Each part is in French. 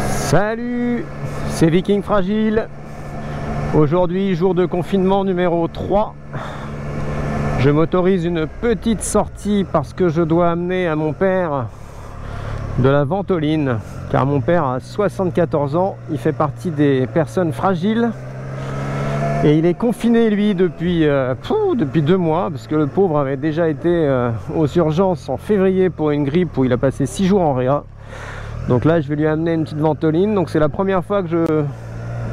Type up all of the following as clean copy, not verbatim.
Salut, c'est Viking Fragile. Aujourd'hui, jour de confinement numéro 3. Je m'autorise une petite sortie parce que je dois amener à mon père de la ventoline. Car mon père a 74 ans, il fait partie des personnes fragiles. Et il est confiné lui depuis 2 mois, parce que le pauvre avait déjà été aux urgences en février pour une grippe où il a passé 6 jours en réa. Donc là je vais lui amener une petite ventoline. Donc c'est la première fois que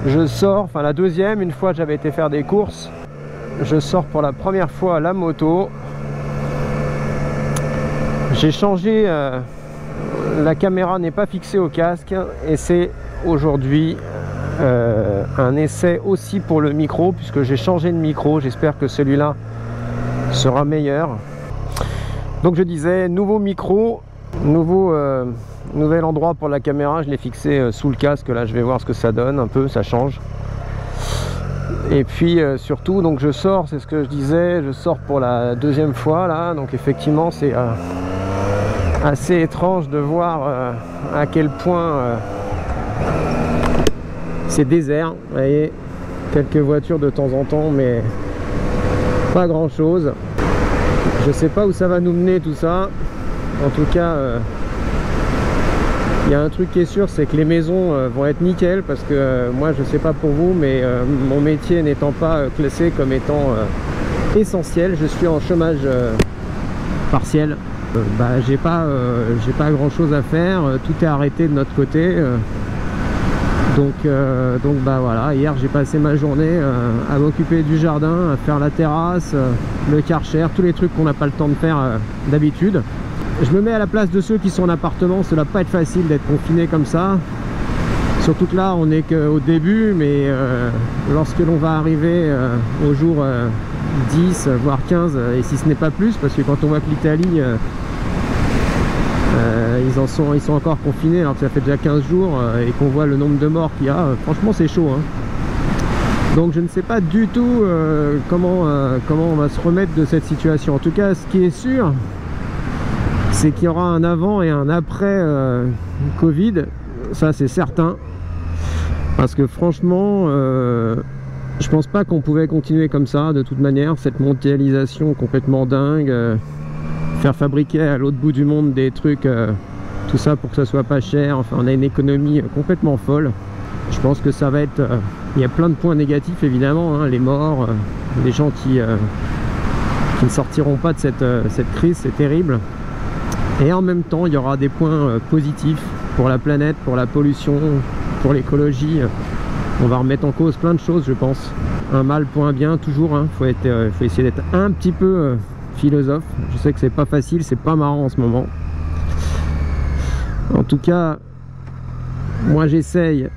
je sors, enfin la deuxième. Une fois j'avais été faire des courses. Je sors pour la première fois à la moto. J'ai changé, la caméra n'est pas fixée au casque et c'est aujourd'hui un essai aussi pour le micro, puisque j'ai changé de micro. J'espère que celui-là sera meilleur. Donc je disais, nouveau micro, nouvel endroit pour la caméra. Je l'ai fixé sous le casque. Là je vais voir ce que ça donne un peu, ça change. Et puis surtout, donc je sors, c'est ce que je disais, je sors pour la deuxième fois là. Donc effectivement c'est assez étrange de voir à quel point c'est désert. Vous voyez, quelques voitures de temps en temps, mais pas grand chose. Je sais pas où ça va nous mener tout ça. En tout cas, il y a un truc qui est sûr, c'est que les maisons vont être nickel, parce que moi je sais pas pour vous, mais mon métier n'étant pas classé comme étant essentiel, je suis en chômage partiel. J'ai pas grand chose à faire, tout est arrêté de notre côté. Donc voilà, hier j'ai passé ma journée à m'occuper du jardin, à faire la terrasse, le karcher, tous les trucs qu'on n'a pas le temps de faire d'habitude. Je me mets à la place de ceux qui sont en appartement. Ça ne doit pas être facile d'être confiné comme ça. Surtout que là on n'est qu'au début, mais lorsque l'on va arriver au jour 10 voire 15, et si ce n'est pas plus, parce que quand on voit que l'Italie ils sont encore confinés alors que ça fait déjà 15 jours et qu'on voit le nombre de morts qu'il y a, franchement c'est chaud hein. Donc je ne sais pas du tout comment on va se remettre de cette situation. En tout cas, ce qui est sûr, c'est qu'il y aura un avant et un après Covid, ça c'est certain. Parce que franchement, je pense pas qu'on pouvait continuer comme ça de toute manière, cette mondialisation complètement dingue. Faire fabriquer à l'autre bout du monde des trucs, tout ça pour que ça soit pas cher. Enfin, on a une économie complètement folle. Je pense que ça va être... il y a plein de points négatifs évidemment, hein, les morts, les gens qui ne sortiront pas de cette crise, c'est terrible. Et en même temps, il y aura des points positifs pour la planète, pour la pollution, pour l'écologie. On va remettre en cause plein de choses, je pense. Un mal pour un bien, toujours. Hein. Faut essayer d'être un petit peu philosophe. Je sais que c'est pas facile, c'est pas marrant en ce moment. En tout cas, moi j'essaye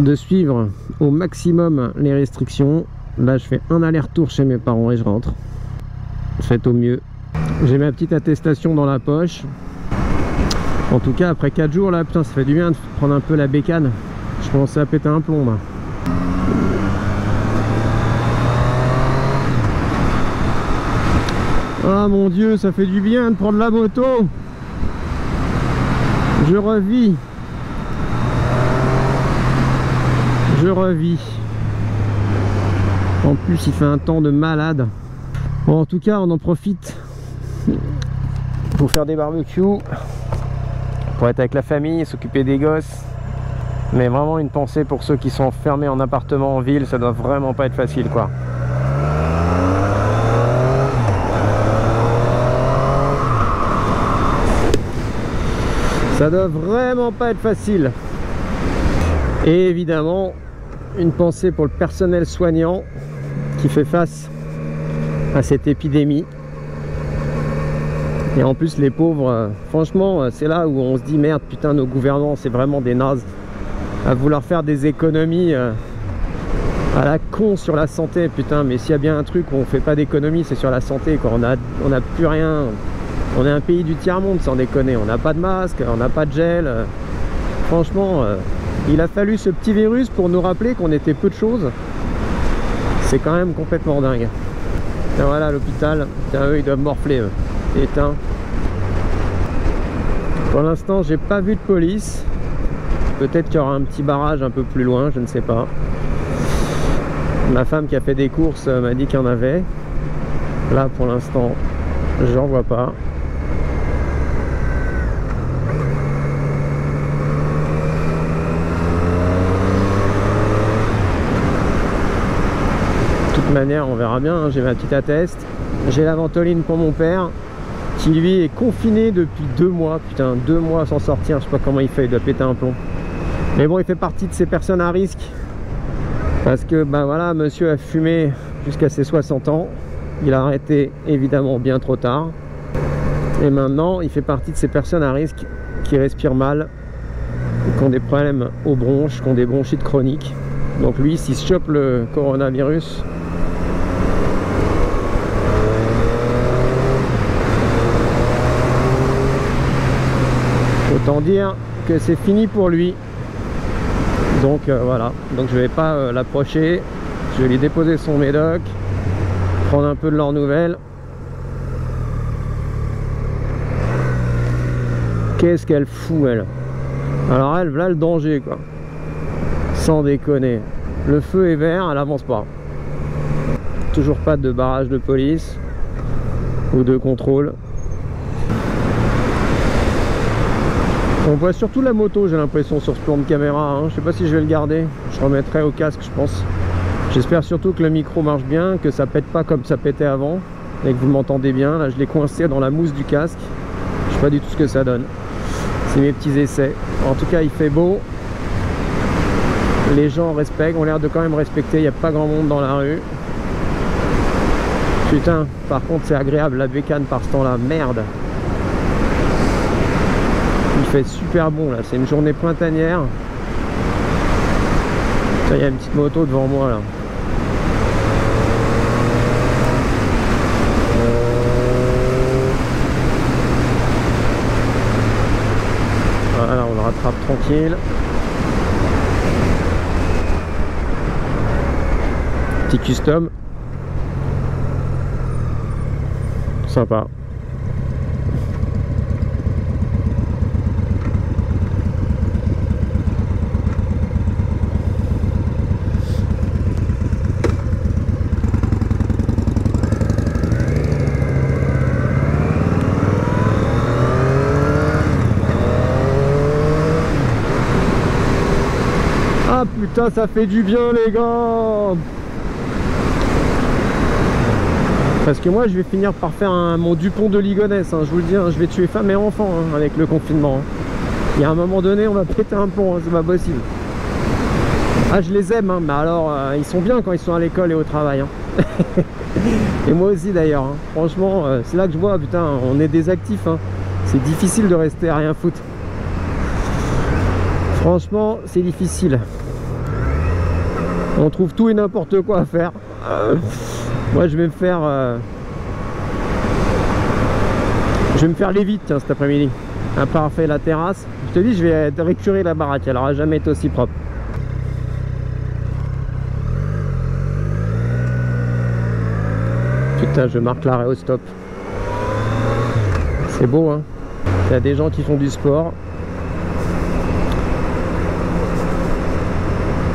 de suivre au maximum les restrictions. Là, je fais un aller-retour chez mes parents et je rentre. Faites au mieux. J'ai ma petite attestation dans la poche. En tout cas, après 4 jours, là, putain, ça fait du bien de prendre un peu la bécane. Je commençais à péter un plomb, là. Ah mon Dieu, ça fait du bien de prendre la moto. Je revis. Je revis. En plus, il fait un temps de malade. Bon, en tout cas, on en profite pour faire des barbecues, pour être avec la famille, s'occuper des gosses. Mais vraiment une pensée pour ceux qui sont fermés en appartement en ville, ça doit vraiment pas être facile quoi. Ça doit vraiment pas être facile. Et évidemment, une pensée pour le personnel soignant qui fait face à cette épidémie. Et en plus les pauvres, franchement c'est là où on se dit merde, putain, nos gouvernants c'est vraiment des nazes à vouloir faire des économies à la con sur la santé. Putain, mais s'il y a bien un truc où on fait pas d'économie, c'est sur la santé quoi. On a plus rien. On est un pays du tiers-monde sans déconner. On n'a pas de masque, on n'a pas de gel. Franchement, il a fallu ce petit virus pour nous rappeler qu'on était peu de choses. C'est quand même complètement dingue. Et voilà l'hôpital. Tiens, eux ils doivent morfler eux. Éteint. Pour l'instant j'ai pas vu de police. Peut-être qu'il y aura un petit barrage un peu plus loin, je ne sais pas. Ma femme qui a fait des courses m'a dit qu'il y en avait. Là pour l'instant j'en vois pas. De toute manière on verra bien, hein. J'ai ma petite atteste. J'ai la ventoline pour mon père qui lui est confiné depuis 2 mois. Putain, 2 mois sans sortir, je sais pas comment il fait, il doit péter un plomb. Mais bon, il fait partie de ces personnes à risque. Parce que, ben voilà, monsieur a fumé jusqu'à ses 60 ans. Il a arrêté évidemment bien trop tard. Et maintenant, il fait partie de ces personnes à risque qui respirent mal, qui ont des problèmes aux bronches, qui ont des bronchites chroniques. Donc lui, s'il se chope le coronavirus, autant dire que c'est fini pour lui. Donc voilà, donc je vais pas l'approcher, je vais lui déposer son médoc, prendre un peu de leurs nouvelles. Qu'est-ce qu'elle fout elle? Alors elle, voilà le danger quoi. Sans déconner. Le feu est vert, elle avance pas. Toujours pas de barrage de police ou de contrôle. On voit surtout la moto, j'ai l'impression, sur ce plan de caméra, hein. Je sais pas si je vais le garder. Je remettrai au casque, je pense. J'espère surtout que le micro marche bien, que ça pète pas comme ça pétait avant et que vous m'entendez bien. Là, je l'ai coincé dans la mousse du casque. Je sais pas du tout ce que ça donne. C'est mes petits essais. En tout cas, il fait beau. Les gens respectent, ont l'air de quand même respecter. Il n'y a pas grand monde dans la rue. Putain, par contre, c'est agréable la bécane par ce temps-là. Merde. Il fait super bon là, c'est une journée printanière. Il y a une petite moto devant moi là. Voilà, on le rattrape tranquille. Petit custom. Sympa. Ah putain, ça fait du bien les gars. Parce que moi je vais finir par faire mon Dupont de Ligonnès, hein, je vous le dis, hein, je vais tuer femme et enfant hein, avec le confinement. Hein. Il y a un moment donné on va péter un plomb, hein, c'est pas possible. Ah je les aime, hein, mais alors ils sont bien quand ils sont à l'école et au travail. Hein. Et moi aussi d'ailleurs, hein. Franchement c'est là que je vois, putain, on est des actifs. Hein. C'est difficile de rester à rien foutre. Franchement c'est difficile. On trouve tout et n'importe quoi à faire. Moi je vais me faire l'évite cet après-midi. À part faire la terrasse. Je te dis, je vais récurer la baraque, elle n'aura jamais été aussi propre. Putain, je marque l'arrêt au stop. C'est beau hein. Il y a des gens qui font du sport.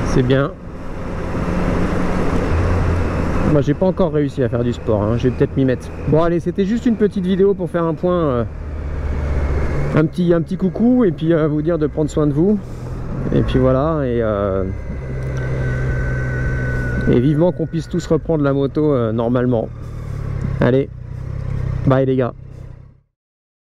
C'est bien. Moi j'ai pas encore réussi à faire du sport, hein. Je vais peut-être m'y mettre. Bon allez, c'était juste une petite vidéo pour faire un point, un petit coucou et puis vous dire de prendre soin de vous. Et puis voilà, et vivement qu'on puisse tous reprendre la moto normalement. Allez, bye les gars.